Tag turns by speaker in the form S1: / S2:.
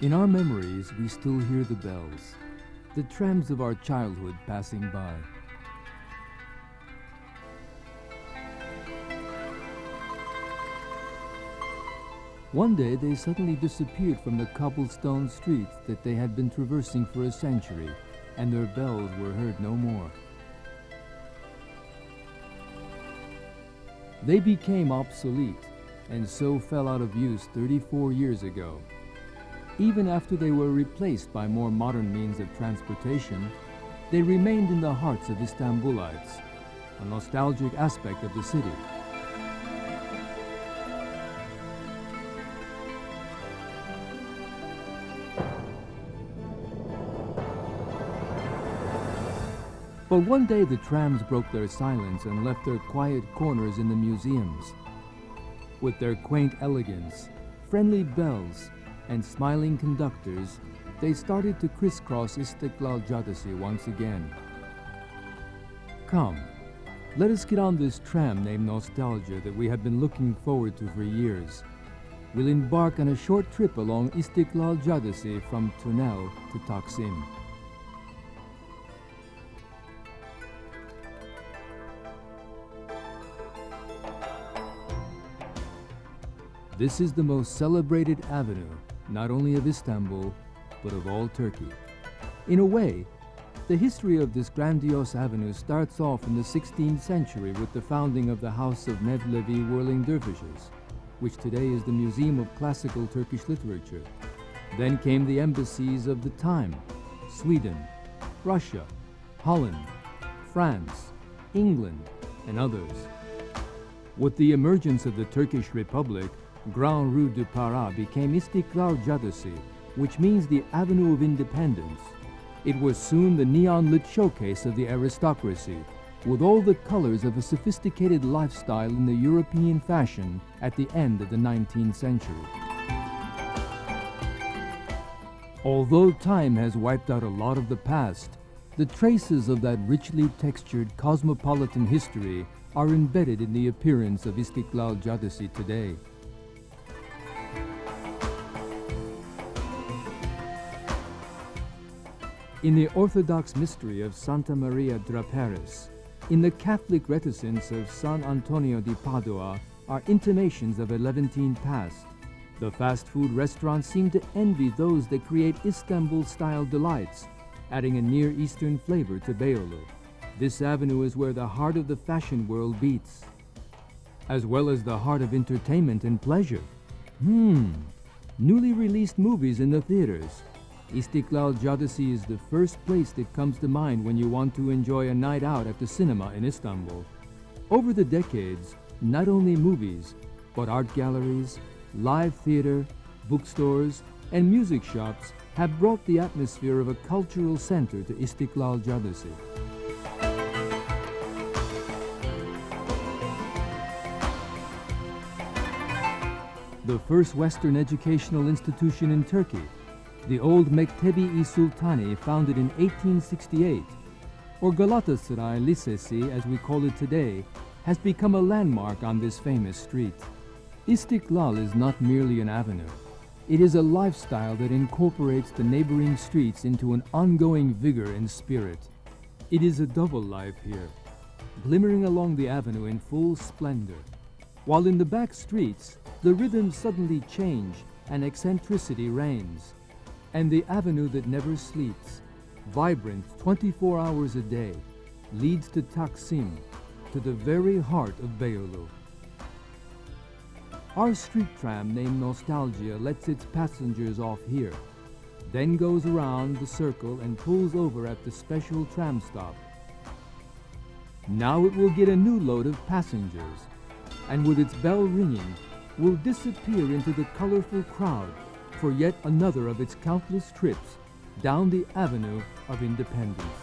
S1: In our memories, we still hear the bells, the trams of our childhood passing by. One day, they suddenly disappeared from the cobblestone streets that they had been traversing for a century, and their bells were heard no more. They became obsolete, and so fell out of use 34 years ago. Even after they were replaced by more modern means of transportation, they remained in the hearts of Istanbulites, a nostalgic aspect of the city. But one day the trams broke their silence and left their quiet corners in the museums. With their quaint elegance, friendly bells, and smiling conductors, they started to crisscross Istiklal Caddesi once again. Come, let us get on this tram named Nostalgia that we have been looking forward to for years. We'll embark on a short trip along Istiklal Caddesi from Tunnel to Taksim. This is the most celebrated avenue, not only of Istanbul, but of all Turkey. In a way, the history of this grandiose avenue starts off in the 16th century with the founding of the House of Mevlevi Whirling Dervishes, which today is the Museum of Classical Turkish Literature. Then came the embassies of the time: Sweden, Russia, Holland, France, England, and others. With the emergence of the Turkish Republic, Grand Rue de Para became Istiklal Caddesi, which means the Avenue of Independence. It was soon the neon-lit showcase of the aristocracy, with all the colors of a sophisticated lifestyle in the European fashion at the end of the 19th century. Although time has wiped out a lot of the past, the traces of that richly textured cosmopolitan history are embedded in the appearance of Istiklal Caddesi today. In the Orthodox mystery of Santa Maria dra Paris, in the Catholic reticence of San Antonio di Padua, are intimations of a Levantine past. The fast food restaurants seem to envy those that create Istanbul-style delights, adding a Near Eastern flavor to Beyoğlu. This avenue is where the heart of the fashion world beats, as well as the heart of entertainment and pleasure. Newly released movies in the theaters. Istiklal Caddesi is the first place that comes to mind when you want to enjoy a night out at the cinema in Istanbul. Over the decades, not only movies, but art galleries, live theater, bookstores, and music shops have brought the atmosphere of a cultural center to Istiklal Caddesi. The first Western educational institution in Turkey, the old Mektebi-i Sultani, founded in 1868, or Galatasaray Lisesi as we call it today, has become a landmark on this famous street. Istiklal is not merely an avenue. It is a lifestyle that incorporates the neighboring streets into an ongoing vigor and spirit. It is a double life here, glimmering along the avenue in full splendor, while in the back streets, the rhythms suddenly change and eccentricity reigns. And the avenue that never sleeps, vibrant 24 hours a day, leads to Taksim, to the very heart of Beyoğlu. Our street tram named Nostalgia lets its passengers off here, then goes around the circle and pulls over at the special tram stop. Now it will get a new load of passengers, and with its bell ringing, will disappear into the colorful crowd for yet another of its countless trips down the Avenue of Independence.